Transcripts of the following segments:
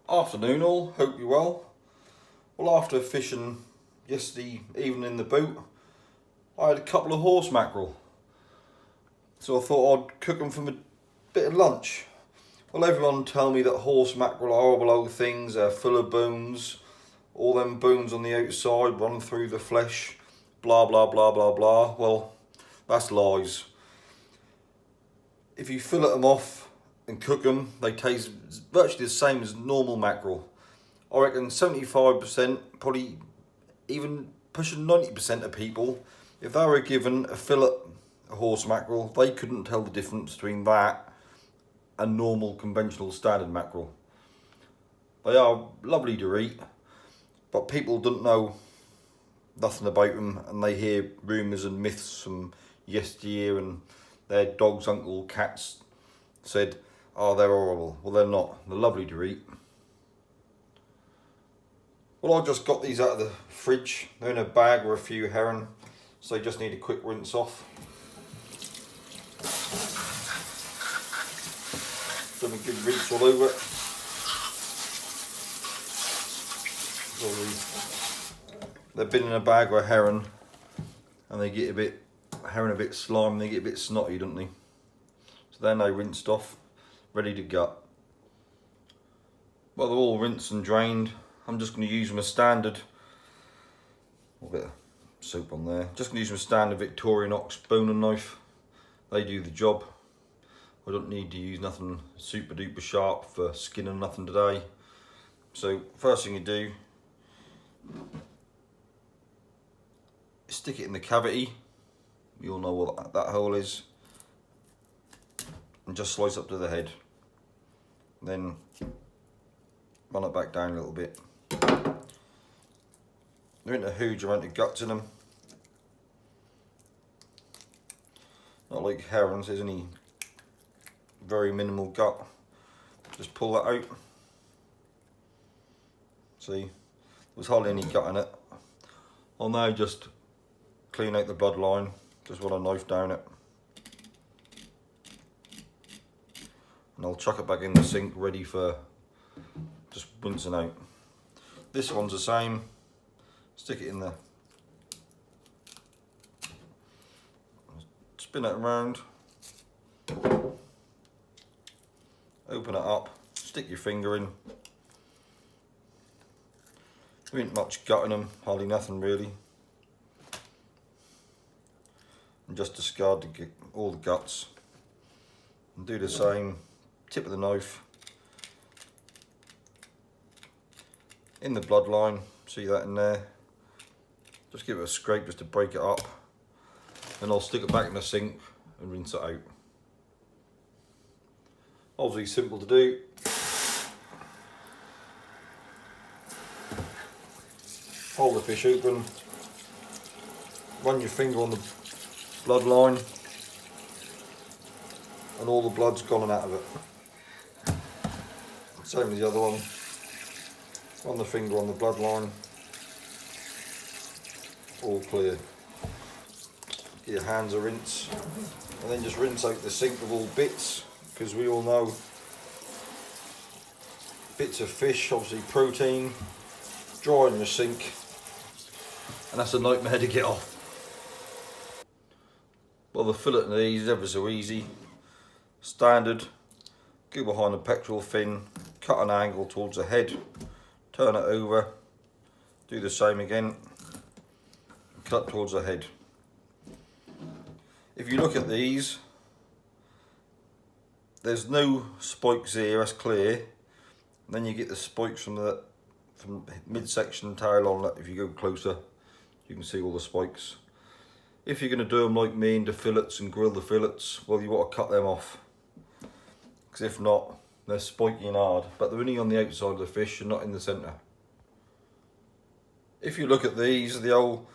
Afternoon all, hope you're well. Well, after fishing yesterday evening in the boat, I had a couple of horse mackerel. So I thought I'd cook them for a bit of lunch. Well, everyone tell me that horse mackerel are horrible old things, they're full of bones, all them bones on the outside run through the flesh, blah blah blah blah blah. Well, that's lies. If you fillet them off and cook them, they taste virtually the same as normal mackerel. I reckon 75%, probably even pushing 90% of people, if they were given a fillet of horse mackerel, they couldn't tell the difference between that and normal conventional standard mackerel. They are lovely to eat, but people don't know nothing about them, and they hear rumours and myths from yesteryear, and their dogs, uncle, cats said, oh, they're horrible. Well, they're not. They're lovely to eat. Well, I just got these out of the fridge. They're in a bag with a few herring, so they just need a quick rinse off. Give them a good rinse all over it. They've been in a bag with herring, and they get a bit slimy, they get a bit snotty, don't they? So then they rinsed off, ready to gut. Well, they're all rinsed and drained. I'm just going to use my standard, a bit of soap on there, just going to use my standard Victorinox boning knife. They do the job. I don't need to use nothing super duper sharp for skinning nothing today. So first thing you do, stick it in the cavity. You all know what that hole is. And just slice up to the head. Then run it back down a little bit. There ain't a huge amount of guts in them. Not like herons, there's only very minimal gut. Just pull that out. See, there's hardly any gut in it. I'll now just clean out the bloodline, just with a knife down it. And I'll chuck it back in the sink ready for just rinsing out. This one's the same. Stick it in there. Spin it around. Open it up. Stick your finger in. There ain't much gut in them, hardly nothing really. And just discard all the guts. And do the same. Tip of the knife in the bloodline. See that in there? Just give it a scrape just to break it up. Then I'll stick it back in the sink and rinse it out. Obviously simple to do. Hold the fish open. Run your finger on the bloodline, and all the blood's gone out of it. Same as the other one. Run the finger on the bloodline. All clear. Get your hands a rinse, and then just rinse out the sink of all bits, because we all know bits of fish, obviously protein, dry in the sink, and that's a nightmare to get off. Well, the filleting of these is ever so easy. Standard, go behind the pectoral fin, cut an angle towards the head, turn it over, do the same again, cut towards the head. If you look at these, there's no spikes here, that's clear. Then you get the spikes from midsection tail on. If you go closer, you can see all the spikes. If you're going to do them like me into fillets and grill the fillets, well, you want to cut them off. Because if not, they're spiky and hard. But they're only on the outside of the fish and not in the centre. If you look at these, the old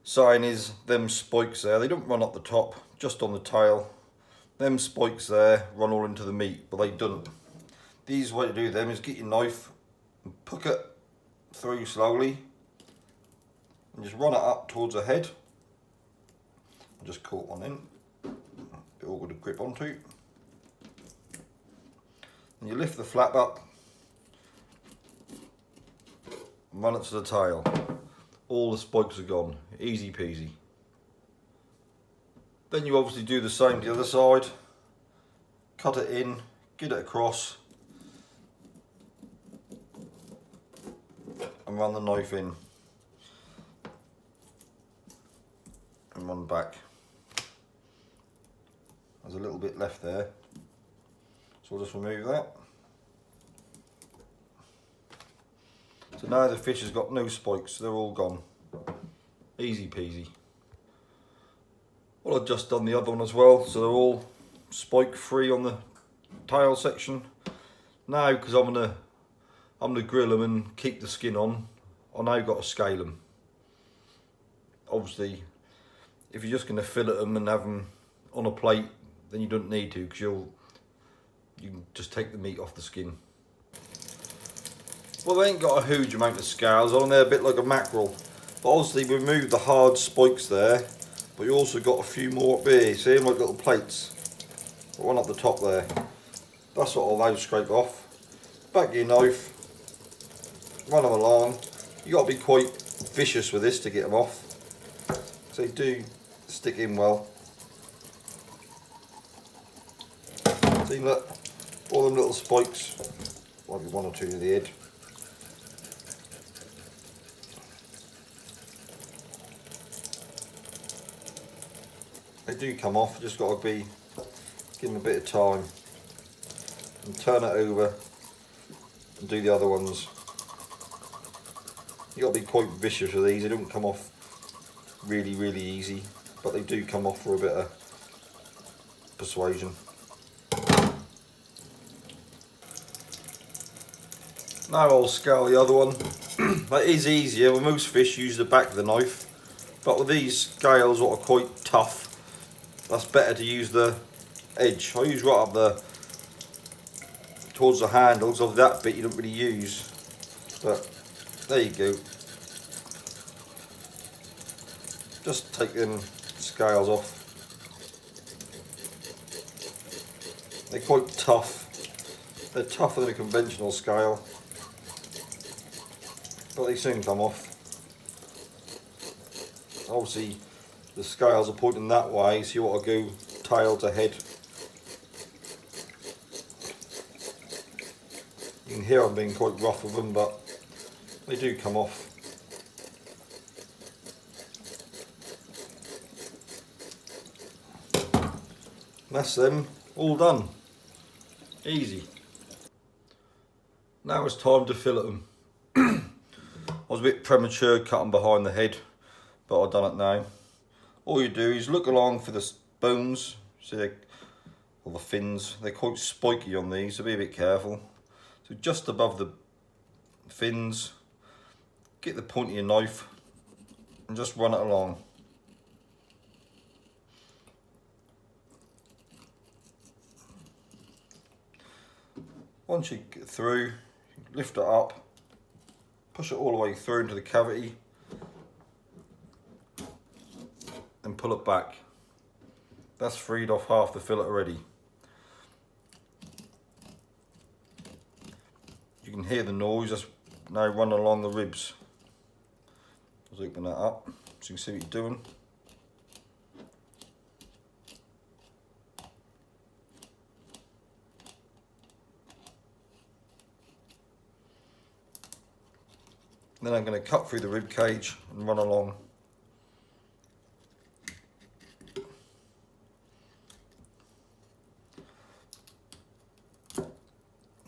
sign is them spikes there. They don't run up the top, just on the tail. Them spikes there run all into the meat, but they don't. The easiest way to do them is get your knife and poke it through slowly. And just run it up towards the head. I just caught one in. A bit awkward to grip onto. And you lift the flap up, and run it to the tail. All the spikes are gone, easy peasy. Then you obviously do the same to the other side. Cut it in, get it across, and run the knife in. And run back. There's a little bit left there, so I'll just remove that. So now the fish has got no spikes, they're all gone. Easy peasy. Well, I've just done the other one as well, so they're all spike free on the tail section. Now, because I'm gonna grill them and keep the skin on, I now got to scale them. Obviously, if you're just going to fillet them and have them on a plate, then you don't need to, because you can just take the meat off the skin. Well, they ain't got a huge amount of scales on, they're a bit like a mackerel. But obviously we removed the hard spikes there, but you also got a few more up here, see them like little plates. Got one up the top there. That's what I'll now scrape off. Back your knife, run them along. You got to be quite vicious with this to get them off. So they do stick in well. See, look, all them little spikes, might be one or two to the head. They do come off, just got to give them a bit of time. And turn it over and do the other ones. You got to be quite vicious with these, they don't come off really easy, but they do come off for a bit of persuasion. Now I'll scale the other one. That is easier. With most fish use the back of the knife, but with these scales what are quite tough, that's better to use the edge. I use right up towards the handles of that bit you don't really use, but there you go. Just take them scales off. They're quite tough. They're tougher than a conventional scale, but they soon come off. Obviously the scales are pointing that way, so you want to go tail to head. You can hear I'm being quite rough with them, but they do come off. That's them all done. Easy. Now it's time to fillet them. I was a bit premature cutting behind the head, but I've done it now. All you do is look along for the bones, see, or the fins. They're quite spiky on these, so be a bit careful. So just above the fins, get the point of your knife and just run it along. Once you get through, lift it up, push it all the way through into the cavity and pull it back. That's freed off half the fillet already. You can hear the noise, that's now running along the ribs. Let's open that up so you can see what you're doing. Then I'm going to cut through the rib cage and run along.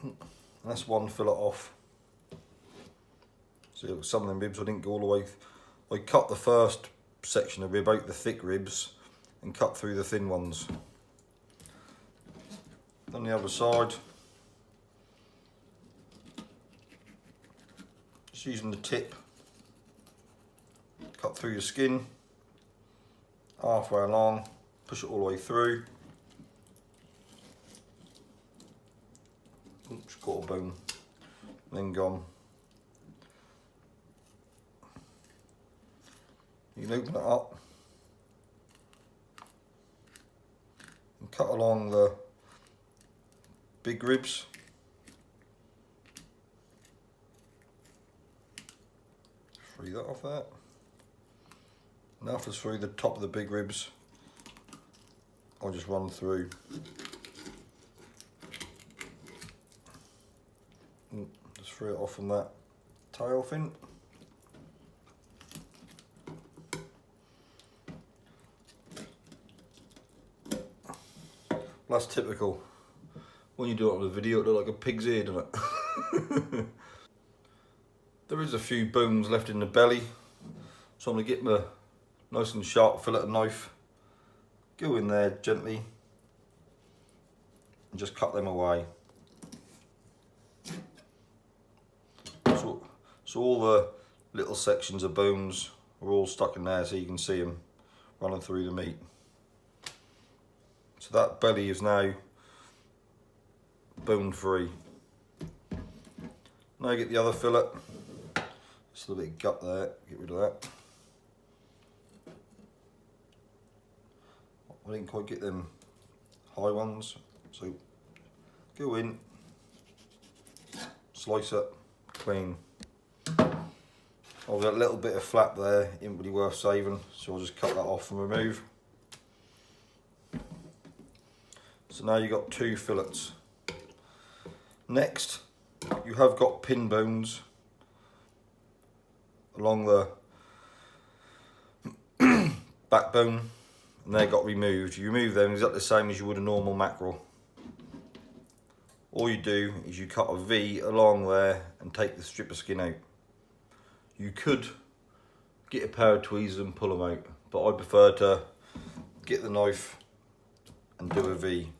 And that's one fillet off. So some of them ribs I didn't go all the way. I cut the first section of rib out, the thick ribs, and cut through the thin ones. On the other side, just using the tip, cut through your skin, halfway along, push it all the way through. Oops, caught a bone, then gone. You can open it up and cut along the big ribs. free that off that. And after through the top of the big ribs, I'll just run through. Just free it off from that tail fin. That's typical. When you do it on the video, it looks like a pig's ear, doesn't it? There is a few bones left in the belly, so I'm going to get my nice and sharp fillet knife, go in there gently, and just cut them away. So all the little sections of bones are all stuck in there, so you can see them running through the meat. So that belly is now bone free. Now you get the other fillet, just a little bit of gut there, get rid of that. I didn't quite get them high ones, so go in, slice it clean. I've got a little bit of flap there, isn't really worth saving, so I'll just cut that off and remove. So now you've got 2 fillets. Next, you have got pin bones along the backbone, and they got removed. You remove them exactly the same as you would a normal mackerel. All you do is you cut a V along there and take the strip of skin out. You could get a pair of tweezers and pull them out, but I prefer to get the knife and do a V.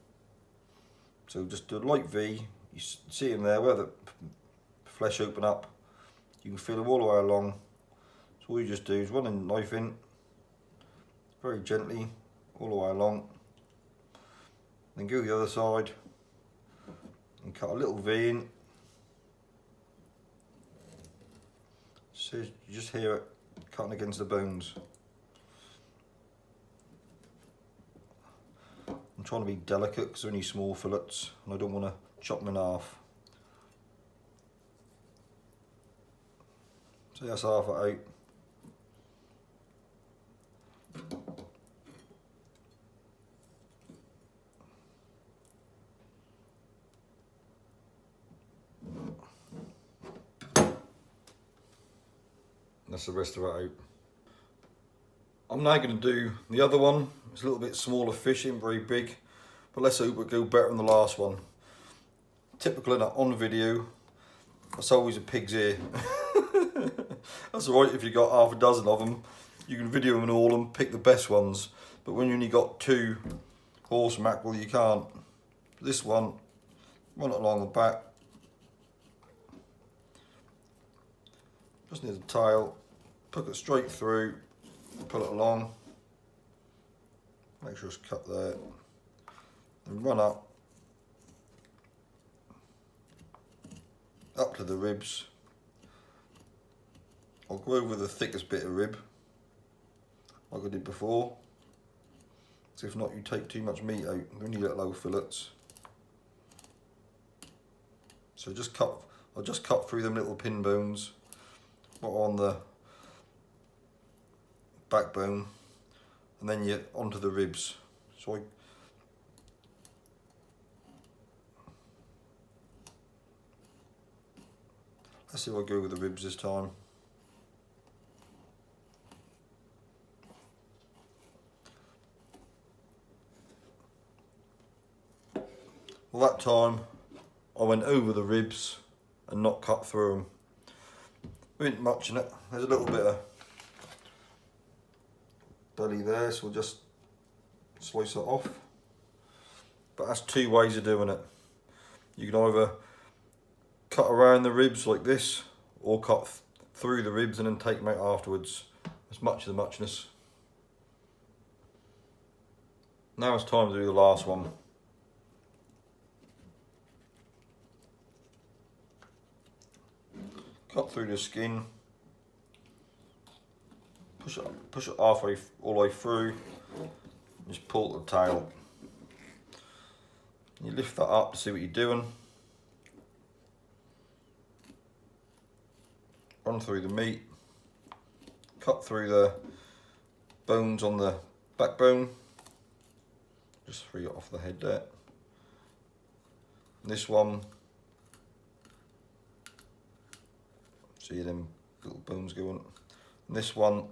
So just do a light V, you see them there where the flesh open up, you can feel them all the way along. So all you just do is run a knife in, very gently, all the way along, then go the other side and cut a little V in. So you just hear it cutting against the bones. I'm trying to be delicate because they're only small fillets and I don't want to chop them in half. So that's half it out. That's the rest of it out. I'm now going to do the other one. It's a little bit smaller fish, ain't very big, but let's hope it go better than the last one. Typical in on video, that's always a pig's ear. That's alright if you got half a dozen of them. You can video them all and pick the best ones, but when you only got 2 horse mackerel, you can't. This one, run it along the back, just near the tail, hook it straight through, pull it along, make sure it's cut there, and run up to the ribs. I'll go over the thickest bit of rib, like I did before, because if not you take too much meat out, you only let low fillets. So I'll just cut through them little pin bones, what are on the backbone, and then you onto the ribs. So let's see if I go with the ribs this time. Well, that time I went over the ribs and not cut through them. There ain't much in it. There's a little bit of belly there, so we'll just slice it off. But that's 2 ways of doing it. You can either cut around the ribs like this, or cut through the ribs and then take them out afterwards. That's much of the muchness. Now it's time to do the last one. Cut through the skin, push it halfway, all the way through, just pull the tail. You lift that up to see what you're doing. Run through the meat, cut through the bones on the backbone, just free it off the head there. This one, see them little bones going. And this one,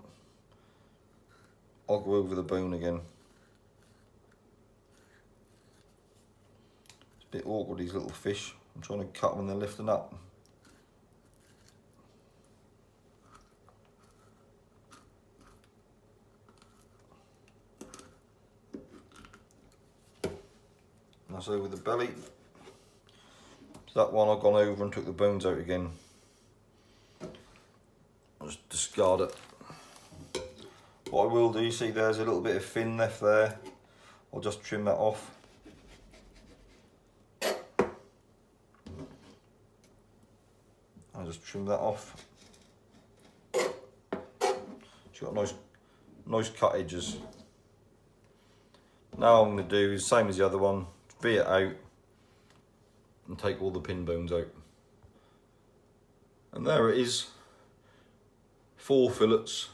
I'll go over the bone again. It's a bit awkward, these little fish. I'm trying to cut them and they're lifting up. And that's over the belly. So that one I've gone over and took the bones out again. I'll just discard it. What I will do, you see there's a little bit of fin left there. I'll just trim that off. I'll just trim that off. It's got nice cut edges. Now what I'm going to do is same as the other one, V it out and take all the pin bones out. And there it is, 4 fillets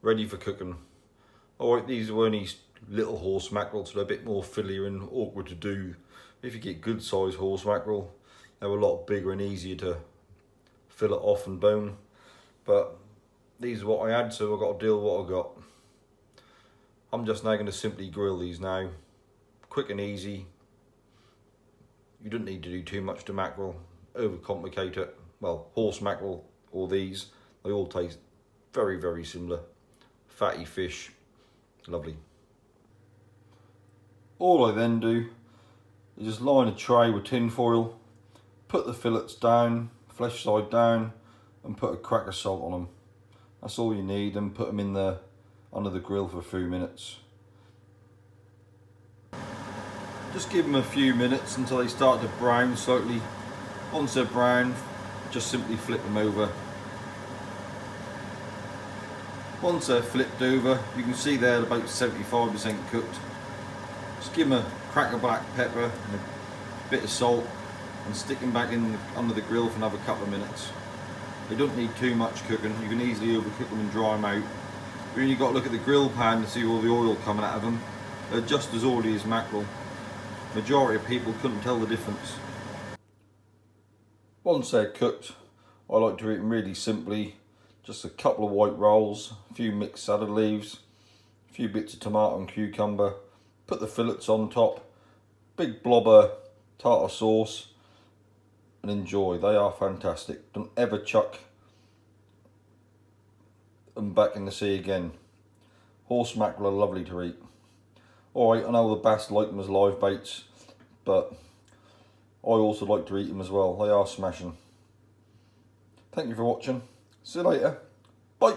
ready for cooking. Alright, these are only little horse mackerel, so they're a bit more fiddly and awkward to do. If you get good sized horse mackerel, they're a lot bigger and easier to fillet off and bone. But these are what I had, so I've got to deal with what I got. I'm just now going to simply grill these now. Quick and easy. You don't need to do too much to mackerel, overcomplicate it. Well, horse mackerel or these, they all taste very, very similar. Fatty fish, lovely. All I then do is just line a tray with tin foil, put the fillets down, flesh side down, and put a crack of salt on them. That's all you need, and put them in the under the grill for a few minutes. Just give them a few minutes until they start to brown slightly. Once they're brown, just simply flip them over. Once they're flipped over, you can see they're about 75% cooked. Just give them a crack of black pepper and a bit of salt and stick them back in under the grill for another couple of minutes. They don't need too much cooking. You can easily overcook them and dry them out. But then you've got to look at the grill pan to see all the oil coming out of them. They're just as oily as mackerel. Majority of people couldn't tell the difference. Once they're cooked, I like to eat them really simply. Just a couple of white rolls, a few mixed salad leaves, a few bits of tomato and cucumber. Put the fillets on top, big blob of tartar sauce, and enjoy. They are fantastic. Don't ever chuck them back in the sea again. Horse mackerel are lovely to eat. Alright, I know the bass like them as live baits, but I also like to eat them as well. They are smashing. Thank you for watching. See you later. Bye.